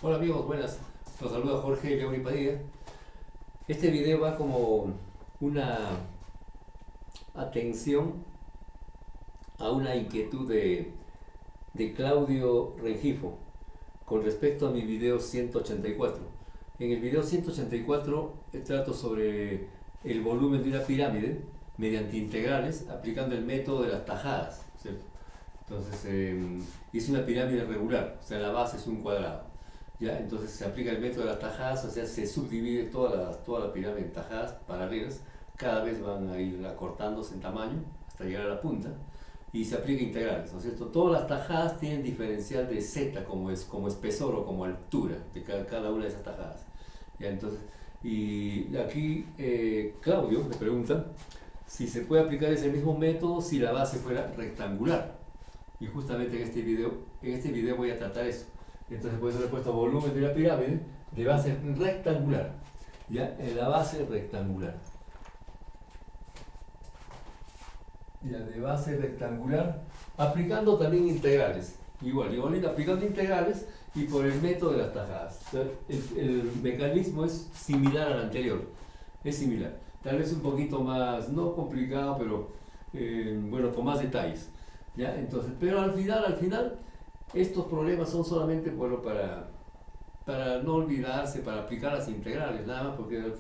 Hola amigos, buenas. Los saluda Jorge León y Padilla. Este video va como una atención a una inquietud de Claudio Rengifo con respecto a mi video 184. En el video 184 trato sobre el volumen de una pirámide mediante integrales aplicando el método de las tajadas, ¿cierto? Entonces, es una pirámide regular, o sea, la base es un cuadrado. ¿Ya? Entonces se aplica el método de las tajadas, o sea, se subdivide toda la pirámide en tajadas paralelas, cada vez van a ir acortándose en tamaño hasta llegar a la punta, y se aplica integrales, ¿no es cierto? Todas las tajadas tienen diferencial de z como espesor o como altura de cada una de esas tajadas. ¿Ya? Entonces, y aquí Claudio me pregunta si se puede aplicar ese mismo método si la base fuera rectangular. Y justamente en este video voy a tratar eso. Entonces por eso le he puesto volumen de la pirámide de base rectangular. ¿Ya? En la base rectangular. Ya, de base rectangular, aplicando también integrales. Igual aplicando integrales y por el método de las tajadas. O sea, el mecanismo es similar al anterior. Es similar. Tal vez un poquito más, no complicado, pero bueno, con más detalles. ¿Ya? Entonces, pero al final, estos problemas son solamente bueno, para no olvidarse, para aplicar las integrales, nada más, porque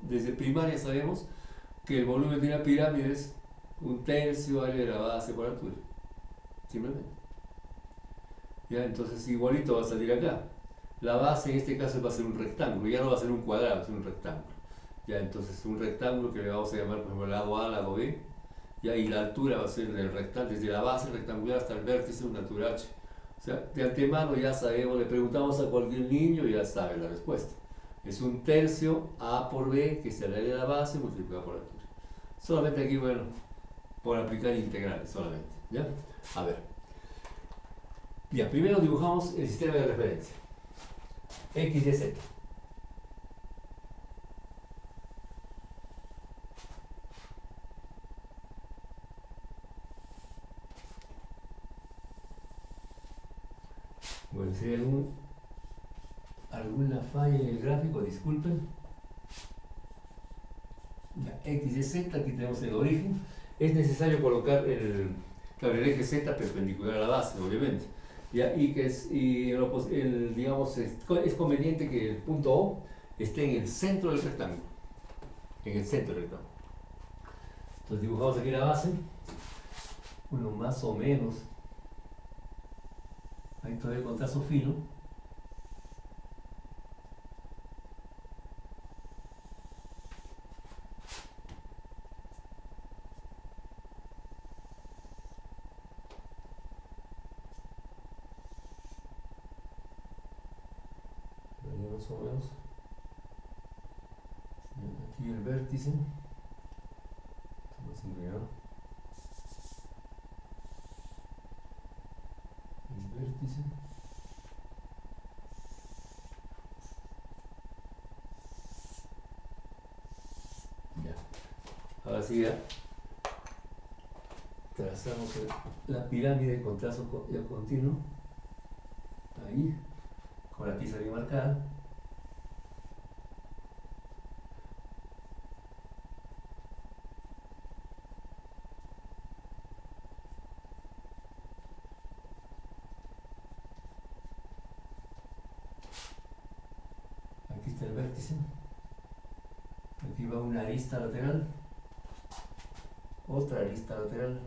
desde primaria sabemos que el volumen de una pirámide es un tercio área de la base por altura, simplemente. ¿Ya? Entonces igualito va a salir acá. La base en este caso va a ser un rectángulo, ya no va a ser un cuadrado, va a ser un rectángulo. ¿Ya? Entonces un rectángulo que le vamos a llamar por ejemplo lado A, lado B, ¿ya? Y la altura va a ser del rectángulo, desde la base rectangular hasta el vértice, una altura h. O sea, de antemano ya sabemos, le preguntamos a cualquier niño y ya sabe la respuesta. Es un tercio A por B, que es el área de la base, multiplicado por la altura. Solamente aquí, bueno, por aplicar integrales solamente. ¿Ya? A ver. Ya, primero dibujamos el sistema de referencia. X, Y, Z. Bueno, si hay alguna falla en el gráfico, disculpen. Ya, X, Y, Z, aquí tenemos el origen. Es necesario colocar claro, el eje Z perpendicular a la base, obviamente. ¿Ya? Digamos, es conveniente que el punto O esté en el centro del rectángulo. En el centro del rectángulo. Entonces dibujamos aquí la base. Bueno, más o menos. Ahí todavía con trazo fino. Ahí más o menos. Aquí el vértice. Más inclinado. El vértice. Ya. Ahora sí ya trazamos la pirámide con trazo ya continuo. Ahí. Con la tiza bien marcada. Aquí está el vértice. Aquí va una arista lateral. Otra arista lateral.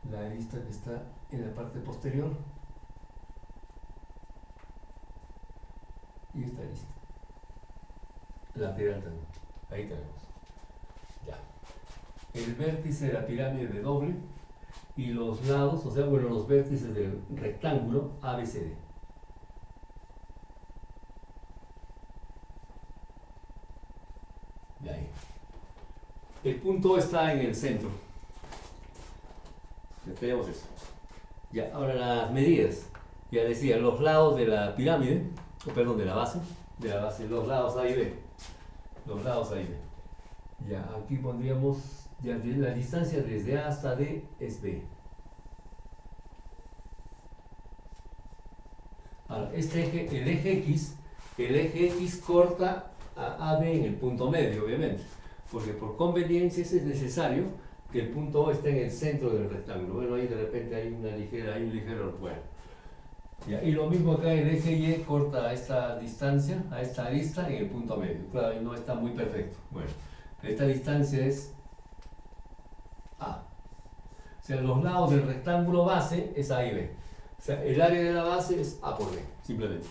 La arista que está en la parte posterior. Y esta arista. Lateral también. Ahí tenemos. Ya. El vértice de la pirámide de doble y los lados, o sea, bueno, los vértices del rectángulo ABCD. De ahí. El punto está en el centro. Ya tenemos eso. Ya, ahora las medidas. Ya decía, los lados de la pirámide, o perdón, de la base, los lados A y B. Los lados A y B. Ya, aquí pondríamos, ya la distancia desde A hasta D es B. Ahora, el eje X corta a AB en el punto medio, obviamente, porque por conveniencia es necesario que el punto O esté en el centro del rectángulo. Bueno, ahí de repente hay un ligero, bueno. Ya, y lo mismo acá, el eje Y corta a esta distancia, a esta arista en el punto medio. Claro, ahí no está muy perfecto. Bueno, esta distancia es A. O sea, los lados del rectángulo base es A y B. O sea, el área de la base es A por B, simplemente.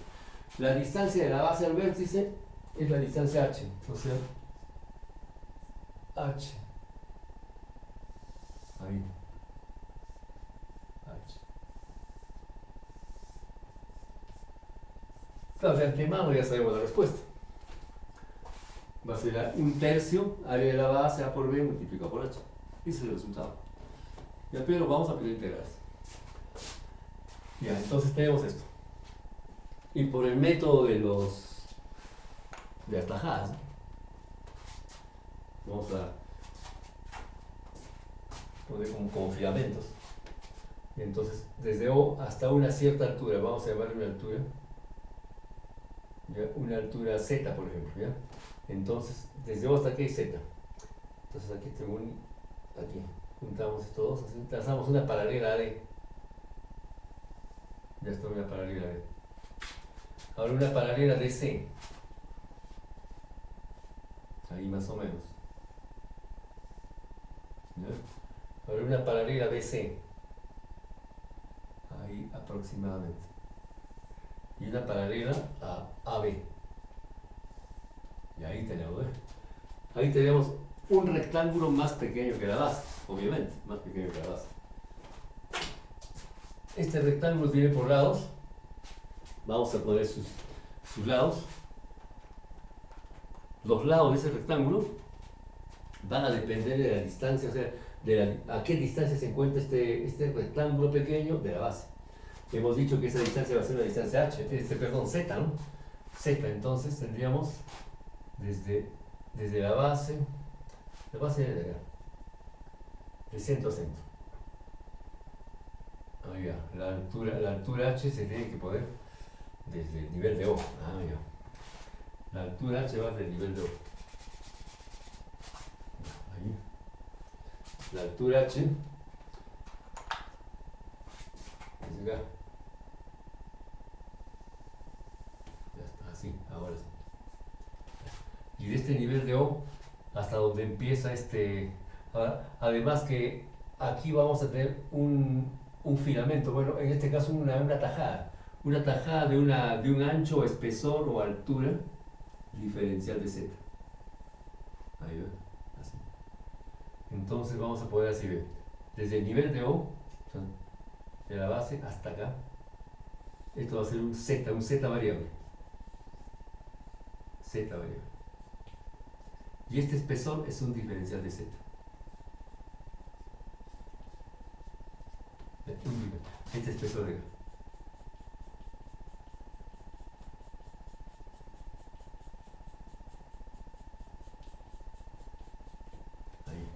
La distancia de la base al vértice es la distancia H. O sea, H. Ahí. H. Claro, de antemano ya sabemos la respuesta. Va a ser un tercio, área de la base A por B multiplicado por H. Ese es el resultado. Ya, pero vamos a aplicar integrales. Ya, entonces tenemos esto. Y por el método de atajadas, vamos a poner como filamentos. Y entonces, desde O hasta una cierta altura, vamos a llamarle una altura, ¿ya? Una altura Z, por ejemplo, ¿ya? Entonces, desde O hasta aquí hay Z. Entonces aquí tengo aquí juntamos estos dos, así trazamos una paralela a D. Ya está una paralela a D. Ahora una paralela DC. Ahí más o menos. ¿Ya? Ahora una paralela BC. Ahí aproximadamente. Y una paralela a AB. Y ahí tenemos, ahí tenemos un rectángulo más pequeño que la base, obviamente, más pequeño que la base. Este rectángulo tiene por lados, vamos a poner sus lados. Los lados de ese rectángulo van a depender de la distancia, o sea, a qué distancia se encuentra este rectángulo pequeño de la base. Hemos dicho que esa distancia va a ser una distancia Z, ¿no? Z, entonces tendríamos desde la base de acá, de centro a centro. Ahí ya, la altura H se tiene que poner desde el nivel de O. Ya. La altura H va del nivel de O. Ahí. La altura H es acá. Ya está, así, ahora sí. Y de este nivel de O hasta donde empieza además que aquí vamos a tener un filamento, bueno, en este caso una tajada de un ancho, espesor o altura diferencial de Z. Ahí ve, así. Entonces vamos a poder así ver, desde el nivel de O, o sea, de la base hasta acá, esto va a ser un Z variable. Z variable. Y este espesor es un diferencial de Z. Este espesor de acá. Ahí.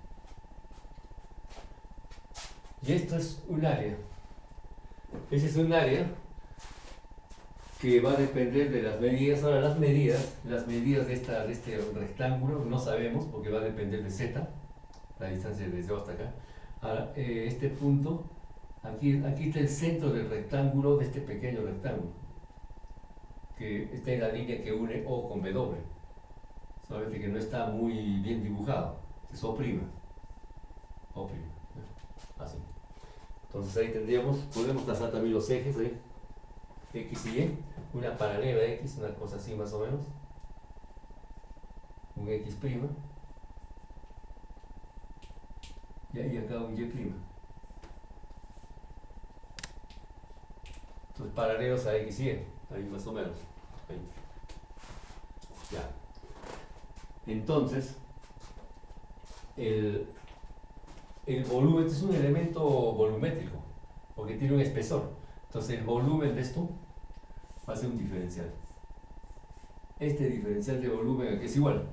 Y esto es un área. Ese es un área que va a depender de las medidas. Ahora las medidas de este rectángulo no sabemos porque va a depender de Z, la distancia desde O hasta acá. Ahora, este punto, aquí está el centro del rectángulo, de este pequeño rectángulo, que está en la línea que une O con W, solamente que no está muy bien dibujado, es O', así. Entonces ahí podemos trazar también los ejes ahí, X y Y, una paralela a X, una cosa así más o menos, un X', y ahí acá un Y'. Entonces paralelos a X y Y, ahí más o menos. Ahí. Ya. Entonces, el volumen, este es un elemento volumétrico, porque tiene un espesor. Entonces el volumen de esto va a ser un diferencial. Este diferencial de volumen aquí es igual.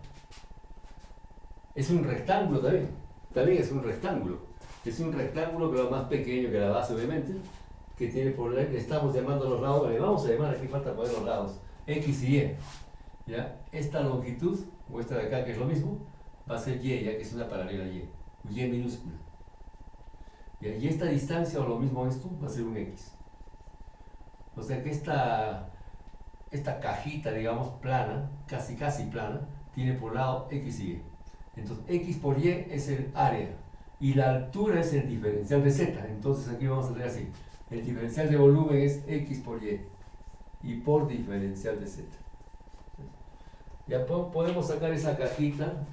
Es un rectángulo también. También es un rectángulo. Es un rectángulo pero más pequeño que la base, obviamente. que tiene por le estamos llamando los lados, le vamos a llamar, aquí falta poner los lados, X y Y. ¿Ya? Esta longitud, o esta de acá que es lo mismo, va a ser Y, ya que es una paralela Y, Y minúscula. ¿Ya? Y esta distancia, o lo mismo esto, va a ser un X. O sea que esta cajita, digamos, plana, casi plana, tiene por lado X y Y. Entonces, X por Y es el área, y la altura es el diferencial de Z. Entonces aquí vamos a tener así, el diferencial de volumen es X por Y por diferencial de Z. Ya podemos sacar esa cajita,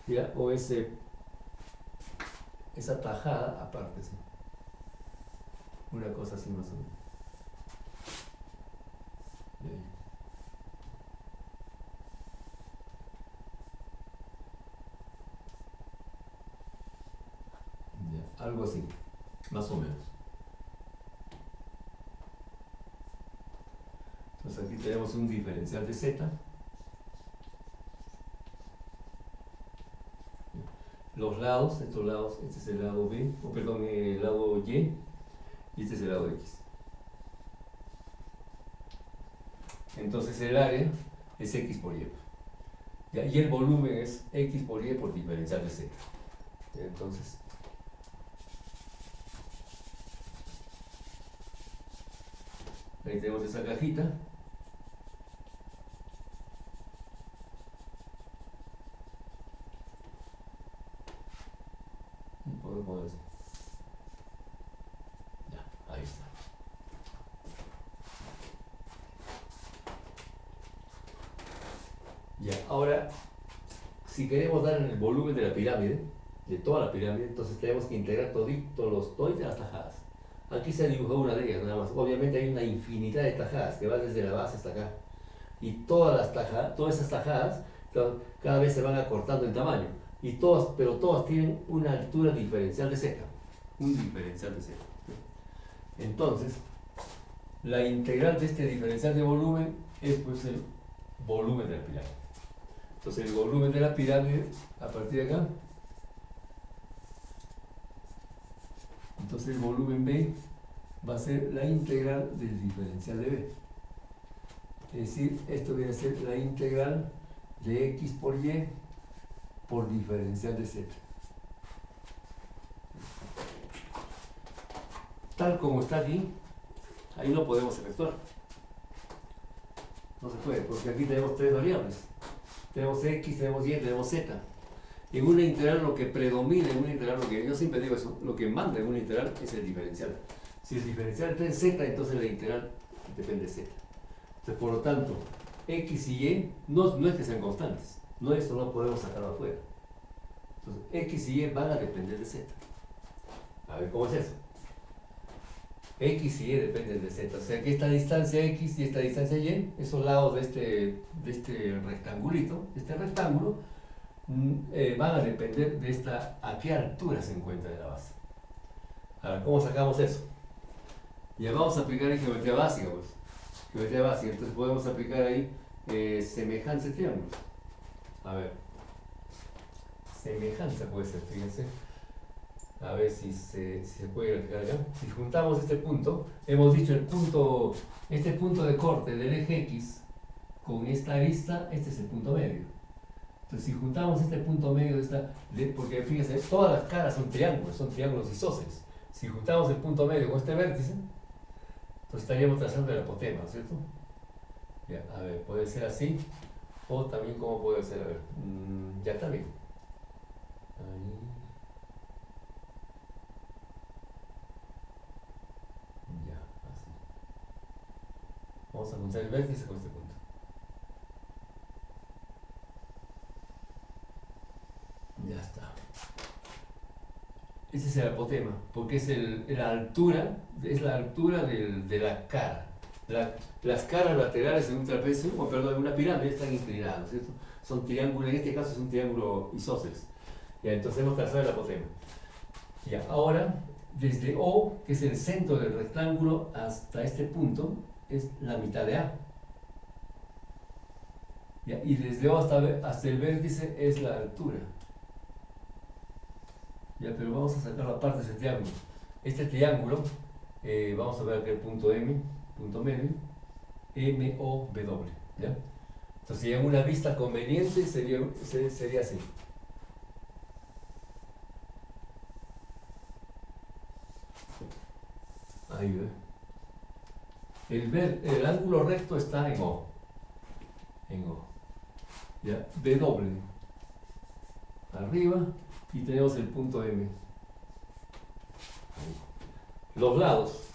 ¿ya? O esa tajada aparte, ¿sí? Una cosa así más o menos. Ya, algo así, más o menos. Entonces aquí tenemos un diferencial de Z. Los lados, estos lados, este es el lado B, o perdón, el lado Y, y este es el lado X. Entonces el área es X por Y. ¿Ya? Y el volumen es X por Y por diferencial de Z. Entonces, ahí tenemos esa cajita. Y podemos poner así. Ya, ahí está. Ya, ahora, si queremos dar el volumen de la pirámide, de toda la pirámide, entonces tenemos que integrar todas las tajadas. Aquí se ha dibujado una de ellas nada más. Obviamente hay una infinidad de tajadas que va desde la base hasta acá. Y todas esas tajadas cada vez se van acortando en tamaño. Pero todas tienen una altura diferencial de Z. Un diferencial de Z. Entonces, la integral de este diferencial de volumen es pues el volumen de la pirámide. Entonces el volumen de la pirámide, a partir de acá, entonces el volumen B va a ser la integral del diferencial de B. Es decir, esto viene a ser la integral de X por Y por diferencial de Z. Tal como está aquí, ahí no podemos efectuar. No se puede, porque aquí tenemos tres variables. Tenemos X, tenemos Y, tenemos Z. En una integral lo que predomina, en una integral, lo que yo siempre digo, eso, lo que manda en una integral es el diferencial. Si el diferencial está en Z, entonces la integral depende de Z. Entonces, por lo tanto, X y Y no es que sean constantes. No, eso no podemos sacarlo afuera. Entonces, X y Y van a depender de Z. A ver, ¿cómo es eso? X y Y dependen de Z. O sea que esta distancia X y esta distancia Y, esos lados de este rectangulito, de este rectángulo, van a depender de a qué altura se encuentra de la base. Ahora, ¿cómo sacamos eso? Ya vamos a aplicar en geometría básica, pues. Geometría básica, entonces podemos aplicar ahí semejanza de triángulos. A ver, semejanza puede ser, fíjense. A ver si se puede graficar acá. Si juntamos este punto, hemos dicho este punto de corte del eje X con esta arista, este es el punto medio. Entonces, si juntamos este punto medio porque fíjense, todas las caras son triángulos isósceles. Si juntamos el punto medio con este vértice, entonces estaríamos trazando el apotema, ¿no es cierto? Ya, a ver, puede ser así, o también, ¿cómo puede ser? A ver, ya está bien. Ahí. Ya, así. Vamos a juntar el vértice con este punto. Ya está. Ese es el apotema, porque es la altura de la cara. Las caras laterales de un trapecio, o perdón, de una pirámide están inclinadas, ¿cierto? Son triángulos, en este caso es un triángulo isósceles. Ya, entonces hemos trazado el apotema. Ya, ahora, desde O, que es el centro del rectángulo, hasta este punto, es la mitad de A. Ya, y desde O hasta el vértice es la altura. Ya, pero vamos a sacar aparte ese triángulo. Este triángulo Vamos a ver aquí el punto M, punto medio, M, O, W, ¿ya? Entonces, en una vista conveniente sería así. Ahí ve. El ángulo recto está en O. En O. ¿Ya? W. Arriba. Y tenemos el punto M. Ahí. Los lados.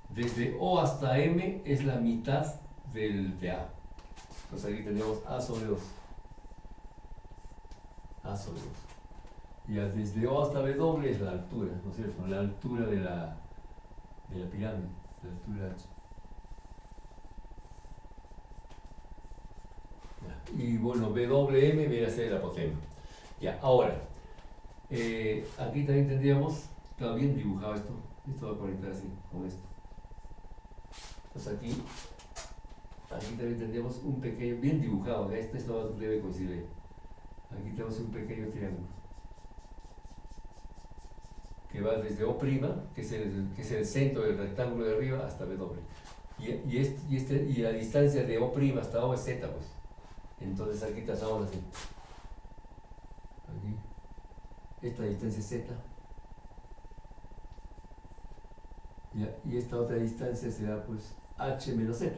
Desde O hasta M es la mitad de A. Entonces aquí tenemos A sobre 2. A sobre 2. Ya desde O hasta W es la altura, ¿no es cierto? La altura de la pirámide, la altura H. Ya. Y bueno, BWM viene a ser el apotema. Ya, ahora, aquí también tendríamos, claro, bien dibujado esto va a conectar así, con esto. Entonces aquí también tendríamos un pequeño, bien dibujado, esto debe coincidir. Aquí tenemos un pequeño triángulo que va desde O', que es el centro del rectángulo de arriba, hasta W. Y la distancia de O' hasta O es Z, pues. Entonces aquí trazamos así. Aquí. Esta distancia es Z. Y esta otra distancia será pues H menos Z.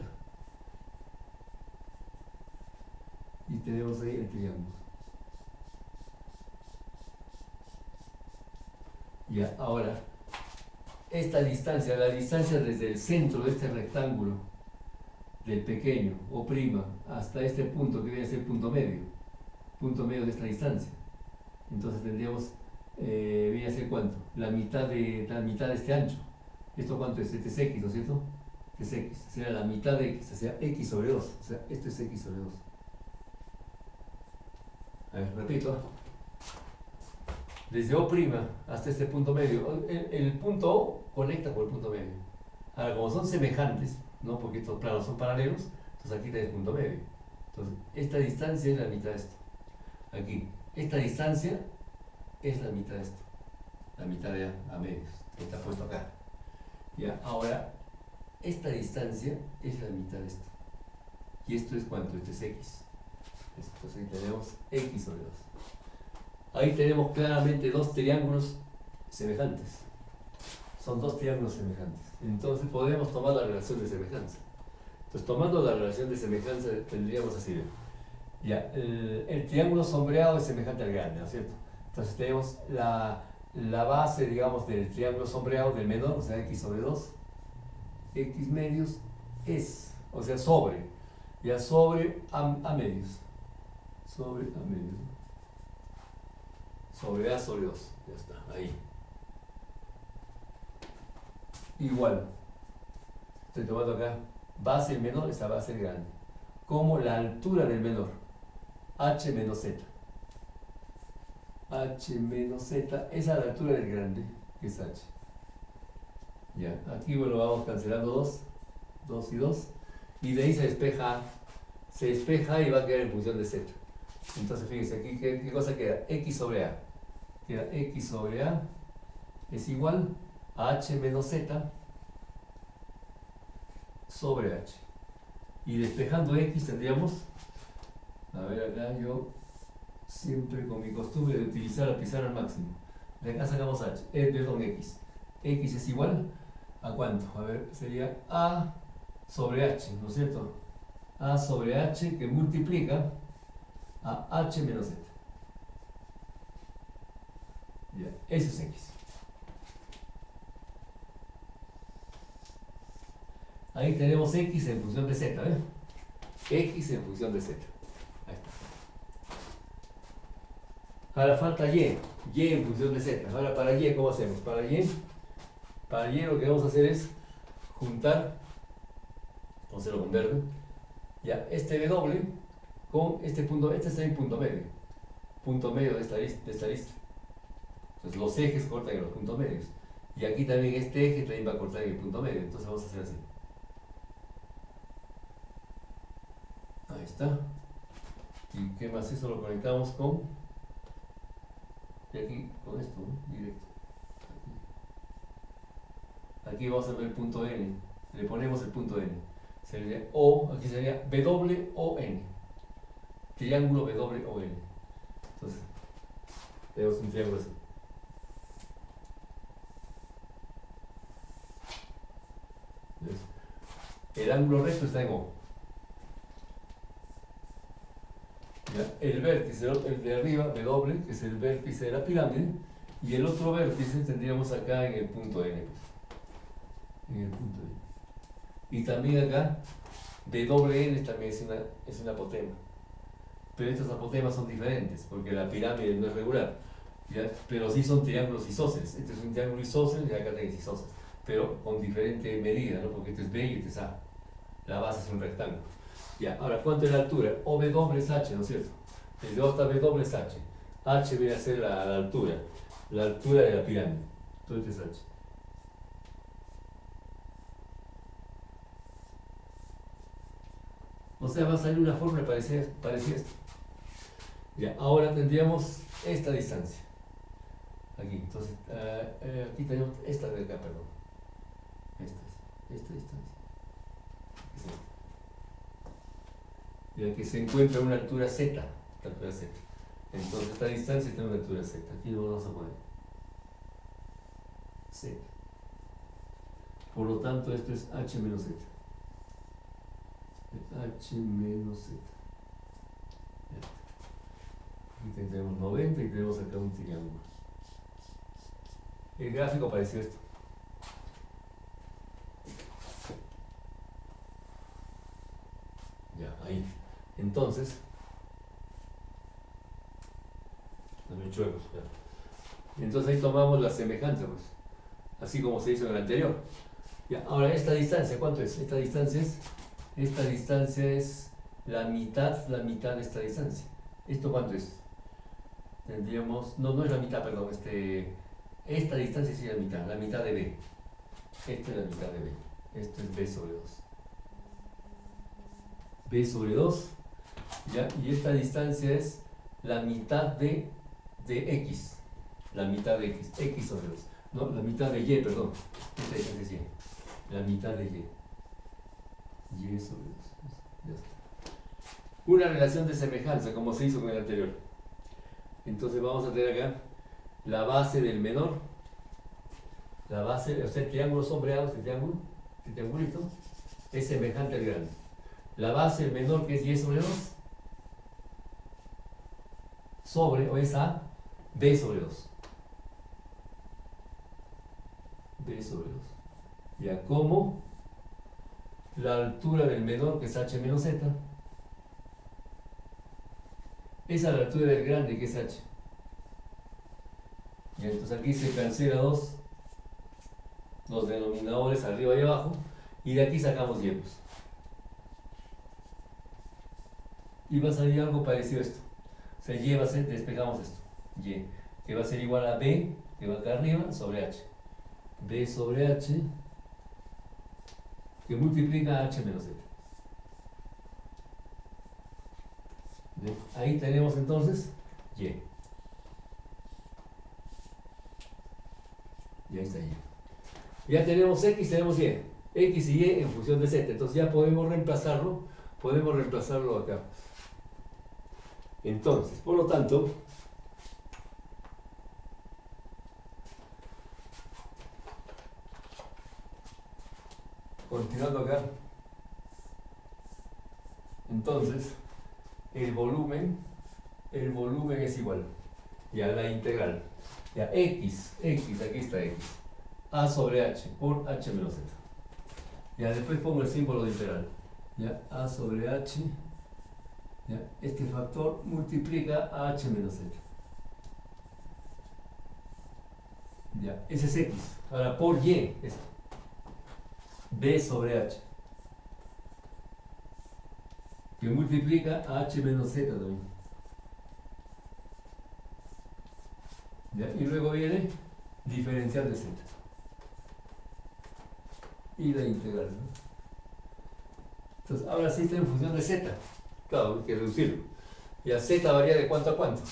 Y tenemos ahí el triángulo. Ya, ahora, esta distancia, la distancia desde el centro de este rectángulo, del pequeño O' hasta este punto que viene a ser punto medio de esta distancia. Entonces tendríamos, viene a ser ¿cuánto? La mitad de este ancho. ¿Esto cuánto es? Este es X, ¿no es cierto? Este es X, será la mitad de X, o sea, X sobre 2. O sea, esto es X sobre 2. A ver, repito. Desde O' hasta este punto medio. El punto O conecta con el punto medio. Ahora, como son semejantes, ¿no? Porque estos planos son paralelos, entonces aquí tenés punto medio. Entonces, esta distancia es la mitad de esto. Aquí, esta distancia es la mitad de esto. La mitad de A medios, que está puesto acá. Ya, ahora, esta distancia es la mitad de esto. ¿Y esto es cuánto? Esto es X. Entonces ahí tenemos X sobre 2. Ahí tenemos claramente dos triángulos semejantes. Son dos triángulos semejantes. Entonces podemos tomar la relación de semejanza. Entonces, tomando la relación de semejanza, tendríamos así. Ya, el triángulo sombreado es semejante al grande, ¿no es cierto? Entonces tenemos la base, digamos, del triángulo sombreado del menor, o sea, X sobre 2. X medios es, o sea, sobre. Ya sobre A medios. Sobre A medios. Sobre A sobre 2. Ya está, ahí. Igual. Estoy tomando acá base el menor, esa base el grande. Como la altura del menor. H menos Z. H menos Z es a la altura del grande, que es H. Ya, aquí bueno, vamos cancelando 2. 2 y 2. Y de ahí se despeja y va a quedar en función de Z. Entonces fíjense aquí, ¿qué cosa queda? X sobre A. Queda X sobre A es igual a H menos Z sobre H. Y despejando X tendríamos, a ver acá yo siempre con mi costumbre de utilizar la pizarra al máximo. De acá sacamos H, perdón, X. X es igual a ¿cuánto? A ver, sería A sobre H, ¿no es cierto? A sobre H que multiplica a H menos Z. Ya, eso es X. Ahí tenemos X en función de Z, ¿eh? X en función de Z. Ahí está. Ahora falta Y. Y en función de Z. Ahora para Y, ¿cómo hacemos? Para Y lo que vamos a hacer es juntar, vamos a hacerlo con verde, ya este W con este punto, este está en punto medio de esta lista. Entonces los ejes cortan en los puntos medios. Y aquí también este eje también va a cortar en el punto medio. Entonces vamos a hacer así. Ahí está. ¿Y qué más? Eso lo conectamos con... Y aquí con esto, ¿no? Directo. Aquí. Aquí vamos a ver el punto N. Le ponemos el punto N. Sería O, aquí sería WON. Triángulo WON. Entonces, tenemos un triángulo así. Entonces, el ángulo recto está en O. ¿Ya? El vértice, el de arriba, W, que es el vértice de la pirámide, y el otro vértice tendríamos acá en el punto N. Pues, en el punto N. Y también acá, WN también es un apotema. Pero estos apotemas son diferentes, porque la pirámide no es regular. ¿Ya? Pero sí son triángulos isósceles. Este es un triángulo isósceles y acá tenéis isósceles. Pero con diferente medida, ¿no? Porque este es B y este es A. La base es un rectángulo. Ya, ahora, ¿cuánto es la altura? OW es H, ¿no es cierto? Desde O hasta W es H. H viene a ser la altura de la pirámide. Todo este es H. O sea, va a salir una fórmula parecida a esto. Ya, ahora tendríamos esta distancia. Aquí, entonces, aquí tenemos esta de acá, perdón. Esta distancia. Es esta. Ya que se encuentra a una altura Z, la altura Z. Entonces esta distancia tiene una altura Z. Aquí lo vamos a poner Z. Por lo tanto, esto es H menos Z. H menos Z. Aquí tendremos 90 y tenemos acá un triángulo. El gráfico pareció esto. Ya, ahí. Entonces, también chuecos, ya. Entonces ahí tomamos la semejanza, pues. Así como se hizo en el anterior. Ya, ahora esta distancia, ¿cuánto es? Esta distancia es la mitad de esta distancia. ¿Esto cuánto es? Tendríamos, no es la mitad, perdón, esta distancia sí es la mitad de B. Esta es la mitad de B. Esto es B sobre 2. B sobre 2, ¿ya? Y esta distancia es la mitad de X. La mitad de X, X sobre 2. No, la mitad de Y, perdón. Esta distancia es Y. La mitad de Y. Y sobre 2. Ya está. Una relación de semejanza, como se hizo con el anterior. Entonces vamos a tener acá la base del menor. La base, o sea, el triángulo sombreado, este triangulito, es semejante al grande. La base del menor, que es Y sobre 2, o es A, B sobre 2. B sobre 2. Ya, como la altura del menor, que es H menos Z, es a la altura del grande, que es H. Ya, entonces aquí se cancela los denominadores arriba y abajo, y de aquí sacamos Y. Pues. Y va a salir algo parecido a esto. O sea, Y va a ser, despejamos esto, Y, que va a ser igual a B, que va acá arriba, sobre H. B sobre H, que multiplica H menos Z. ¿Bien? Ahí tenemos entonces Y. Y ahí está Y. Ya tenemos X, tenemos Y. X y Y en función de Z. Entonces ya podemos reemplazarlo acá. Entonces, por lo tanto, continuando acá, entonces el volumen es igual, ya la integral, ya X, aquí está X, A sobre H por H menos Z. Ya después pongo el símbolo de integral, ya A sobre H, ya este factor multiplica a H menos Z. Ya, ese es X. Ahora por Y es B sobre H, que multiplica a H menos Z también. ¿Ya? Y luego viene diferencial de Z. Y la integral. ¿No? Entonces, ahora sí está en función de Z. Claro, hay que reducirlo. Ya Z varía de cuánto a cuánto.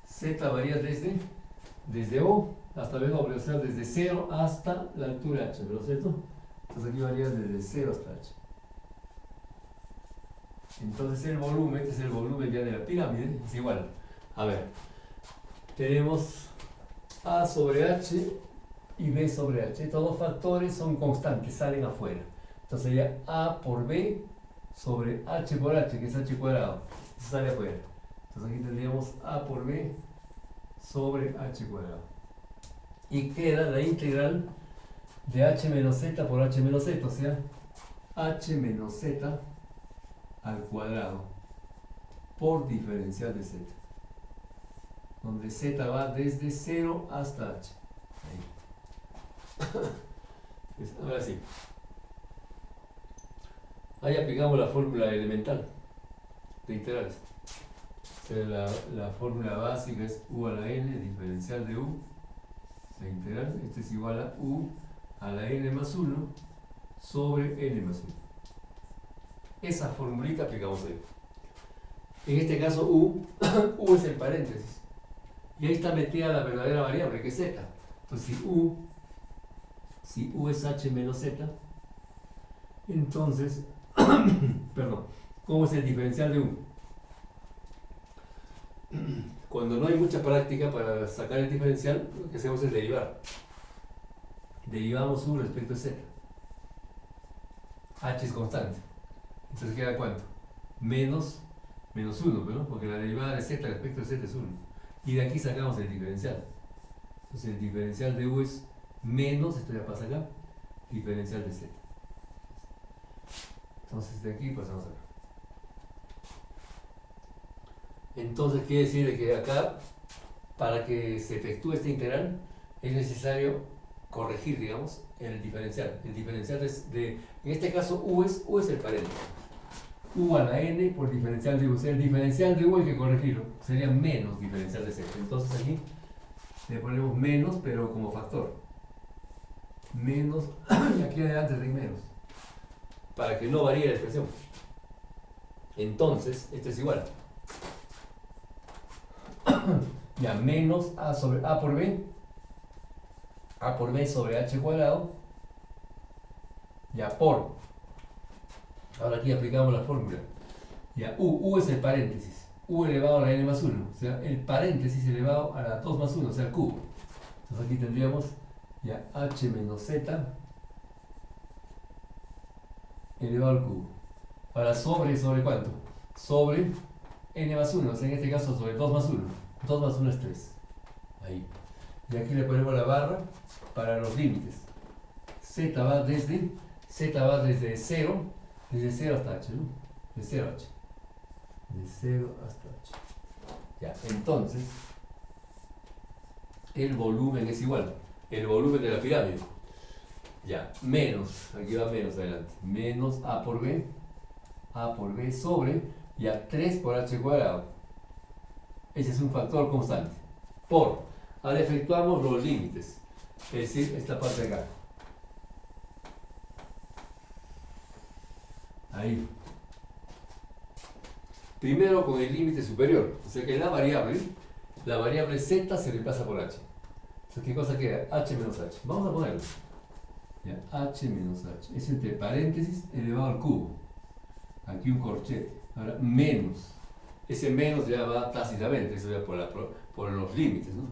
Z varía desde O hasta W, o sea, desde 0 hasta la altura h, ¿no es cierto? Entonces aquí varía desde 0 hasta h. Entonces el volumen, este es el volumen ya de la pirámide, es igual. A ver, tenemos A sobre H y B sobre H. Estos dos factores son constantes, salen afuera. Entonces sería A por B sobre H por H, que es H cuadrado. Eso sale afuera. Entonces aquí tendríamos A por B sobre H cuadrado. Y queda la integral de H menos Z por H menos Z, o sea, H menos Z al cuadrado por diferencial de Z, donde Z va desde 0 hasta H. Ahí. Ahora sí. Ahí aplicamos la fórmula elemental de integrales. O sea, la fórmula básica es U a la n, diferencial de U, la integral, este es igual a U a la n más 1 sobre n más 1. Esa formulita aplicamos ahí. En este caso U, U es el paréntesis. Y ahí está metida la verdadera variable, que es Z. Entonces si U es H menos Z, entonces, perdón, ¿cómo es el diferencial de U? Cuando no hay mucha práctica para sacar el diferencial, lo que hacemos es derivar. Derivamos U respecto a Z. H es constante. Entonces queda ¿cuánto? Menos 1, ¿no? Porque la derivada de Z respecto a Z es 1. Y de aquí sacamos el diferencial. Entonces el diferencial de U es menos, esto ya pasa acá, diferencial de Z. Entonces de aquí pasamos acá. Entonces quiere decir de que acá, para que se efectúe esta integral, es necesario corregir, digamos, el diferencial. El diferencial en este caso, U es el paréntesis. U a la n por diferencial de U. O sea, el diferencial de U hay que corregirlo. Sería menos diferencial de Z. Entonces aquí le ponemos menos, pero como factor. Menos, y aquí adelante hay menos. Para que no varíe la expresión. Entonces, esto es igual. Ya, menos A sobre A por B. A por B sobre H cuadrado. Ya, por. Ahora aquí aplicamos la fórmula. Ya, U es el paréntesis. U elevado a la n más 1. O sea, el paréntesis elevado a la 2 más 1, o sea, el cubo. Entonces aquí tendríamos ya H menos Z elevado al cubo. Ahora ¿sobre cuánto? Sobre n más 1, o sea, en este caso sobre 2 más 1. 2 más 1 es 3. Ahí. Y aquí le ponemos la barra para los límites. Z va desde 0, desde 0 hasta H, ¿no? De 0 a H. De 0 hasta H. Ya, entonces, el volumen es igual. El volumen de la pirámide. Ya, menos, aquí va menos adelante. Menos A por B sobre, ya 3 por H cuadrado. Ese es un factor constante. Por, ahora efectuamos los límites. Es decir, esta parte de acá. Ahí. Primero con el límite superior. O sea que la variable Z se reemplaza por H. Entonces, ¿qué cosa queda? H menos H. Vamos a ponerlo. Ya, H menos H. Es entre paréntesis elevado al cubo. Aquí un corchete. Ahora, menos. Ese menos ya va tácitamente. Eso ya por los límites, ¿no?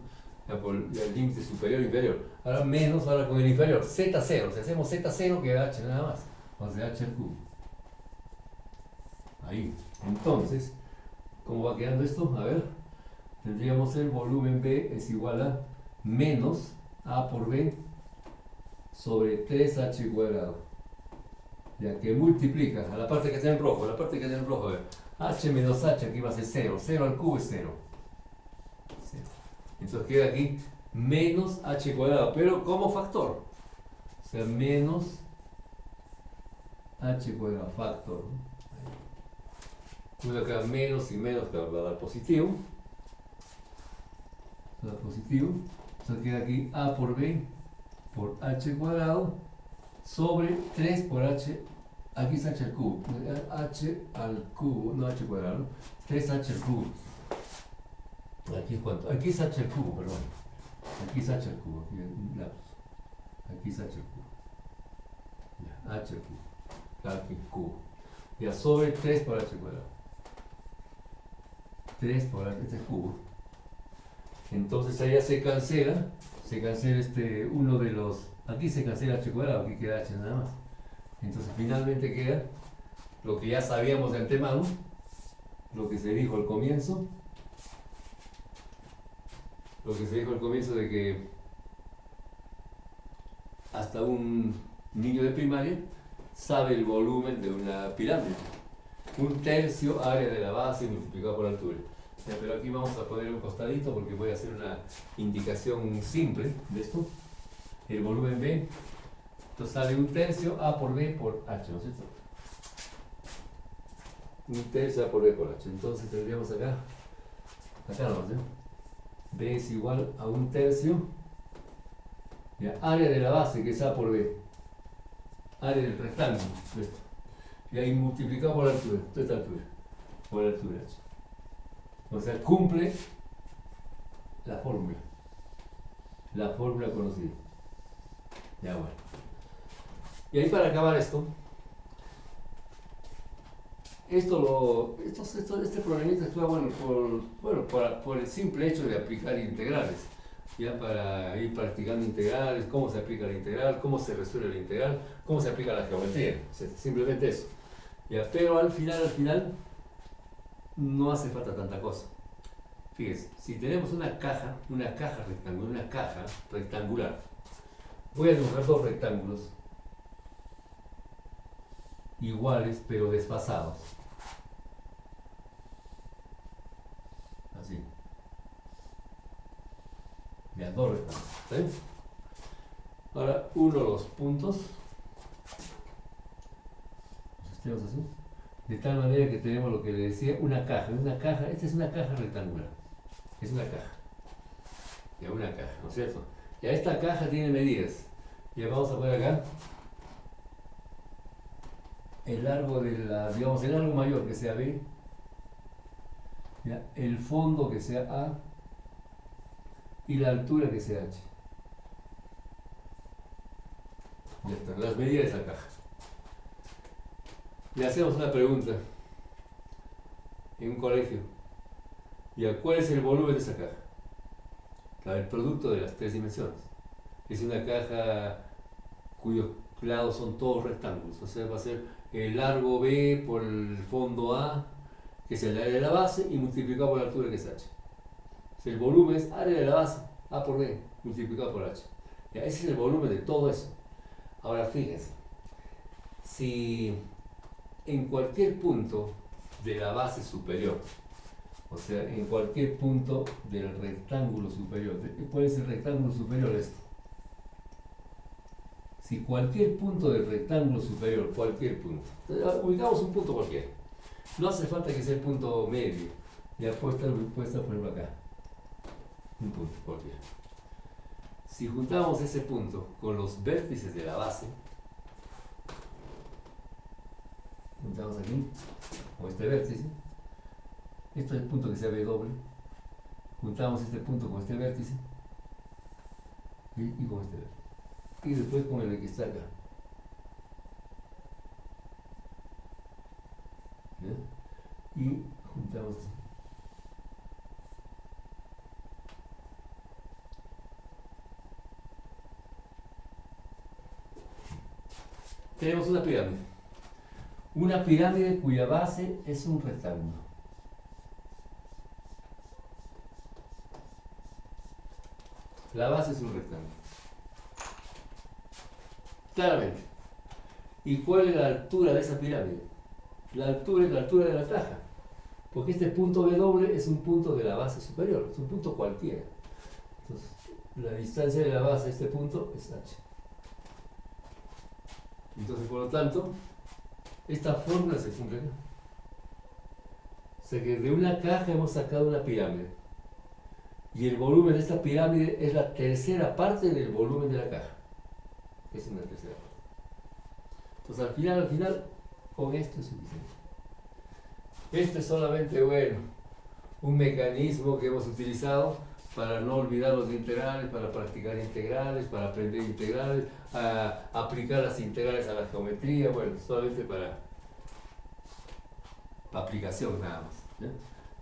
Ya por el límite superior e inferior. Ahora menos, ahora con el inferior. Z0. Si hacemos Z0 queda H nada más. O sea, H al cubo. Ahí. Entonces, ¿cómo va quedando esto? A ver. Tendríamos el volumen B es igual a menos A por B sobre 3H cuadrado. Ya que multiplica a la parte que está en rojo, a ver. H menos H aquí va a ser 0. 0 al cubo es 0. Entonces queda aquí menos H cuadrado, pero como factor. O sea, menos H cuadrado, factor. Uno acá menos y menos que va a dar positivo. Da positivo. Entonces queda aquí A por B por H cuadrado sobre 3 por H. Aquí es H al cubo. H al cubo, no H cuadrado, ¿no? 3H al cubo. Aquí es cuánto. Aquí es H al cubo, perdón. Aquí es h al cubo, aquí un lapso. Aquí es h al cubo. Ya, h al cubo. Aquí, cubo. Ya, sobre 3 por h cuadrado. 3 por h, este es cubo. Entonces ahí ya se cancela uno de los, aquí se cancela h cuadrado, aquí queda h nada más. Entonces finalmente queda lo que ya sabíamos de antemano, lo que se dijo al comienzo, de que hasta un niño de primaria sabe el volumen de una pirámide. 1/3 área de la base multiplicado por altura. Ya, pero aquí vamos a poner un costadito porque voy a hacer una indicación simple de esto. El volumen B, entonces sale 1/3 A por B por H, ¿no es cierto? 1/3 A por B por H. Entonces tendríamos acá nomás, ¿eh? B es igual a 1/3, ya, área de la base, que es A por B, área del rectángulo, esto. Y ahí multiplicado por la altura, toda esta altura, por la altura H. O sea, cumple la fórmula conocida. Ya, bueno. Y ahí, para acabar esto, este problemita está bueno por el simple hecho de aplicar integrales. Ya, para ir practicando integrales, cómo se aplica la integral, cómo se resuelve la integral, cómo se aplica la geometría. O sea, simplemente eso. Ya, pero al final, no hace falta tanta cosa. Fíjense, si tenemos una caja rectangular, voy a dibujar dos rectángulos iguales pero desfasados. Así. Ya, dos rectángulos. ¿Sí? Ahora uno de los puntos, los así, de tal manera que tenemos lo que le decía, una caja. Esta es una caja rectangular. Es una caja. Ya, una caja, ¿no es cierto? Ya, esta caja tiene medidas. Ya, vamos a poner acá el largo de digamos, el largo mayor que sea B, ya, el fondo que sea A y la altura que sea H. Ya están las medidas de esa caja. Le hacemos una pregunta en un colegio. Ya, ¿cuál es el volumen de esa caja? Claro, el producto de las tres dimensiones. Es una caja cuyos lados son todos rectángulos. O sea, va a ser el largo B por el fondo A, que es el área de la base, y multiplicado por la altura, que es H. O sea, el volumen es área de la base, A por B, multiplicado por H. Ya, ese es el volumen de todo eso. Ahora fíjense, si en cualquier punto de la base superior, o sea, en cualquier punto del rectángulo superior, ¿cuál es el rectángulo superior? Esto. Si cualquier punto del rectángulo superior, cualquier punto, ubicamos un punto cualquiera, no hace falta que sea el punto medio, ya puede estar por ejemplo acá, un punto cualquiera. Si juntamos ese punto con los vértices de la base, juntamos aquí con este vértice, esto es el punto que sea B doble, juntamos este punto con este vértice y con este vértice, y después con el que está acá. ¿Ya? Y juntamos así. Tenemos una pirámide cuya base es un rectángulo. La base es un rectángulo. Claramente. ¿Y cuál es la altura de esa pirámide? La altura es la altura de la caja. Porque este punto W es un punto de la base superior, es un punto cualquiera. Entonces, la distancia de la base a este punto es H. Entonces, por lo tanto, esta fórmula se cumple acá. O sea que de una caja hemos sacado una pirámide. Y el volumen de esta pirámide es la tercera parte del volumen de la caja. Es una tercera parte. Entonces, al final, con esto es suficiente. Este es solamente, bueno, un mecanismo que hemos utilizado para no olvidar los integrales, para practicar integrales, para aprender integrales, a aplicar las integrales a la geometría, bueno, solamente para aplicación nada más, ¿ya?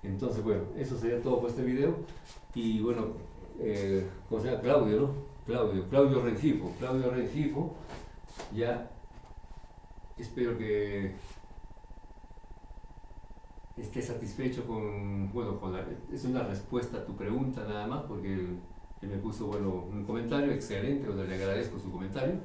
Entonces, bueno, eso sería todo por este video. Y bueno, ¿cómo se llama? Claudio, ¿no? Claudio Rengifo, ya espero que esté satisfecho con, bueno, es una respuesta a tu pregunta nada más, porque él me puso, bueno, un comentario excelente, donde le agradezco su comentario,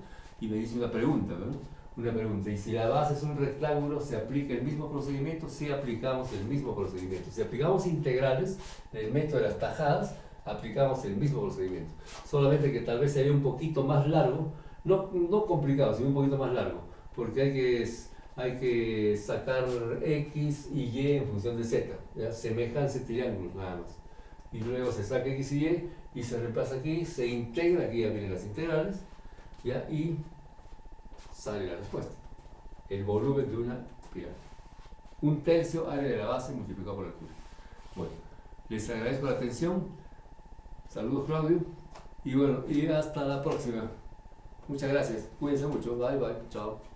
y me dice una pregunta, ¿no? Una pregunta, y si la base es un rectángulo, ¿se aplica el mismo procedimiento? Sí, aplicamos el mismo procedimiento. Si aplicamos integrales, el método de las tajadas, aplicamos el mismo procedimiento. Solamente que tal vez sería un poquito más largo, no complicado, sino un poquito más largo, porque hay que sacar X y Y en función de Z, ¿ya? Semejanza triángulos nada más. Y luego se saca X y Y y se reemplaza aquí, se integra, aquí ya vienen las integrales, ¿ya? Y sale la respuesta. El volumen de una pirámide. 1/3 área de la base multiplicado por la altura. Bueno, les agradezco la atención. Saludos, Claudio. Y bueno, y hasta la próxima. Muchas gracias. Cuídense mucho. Bye, bye. Chao.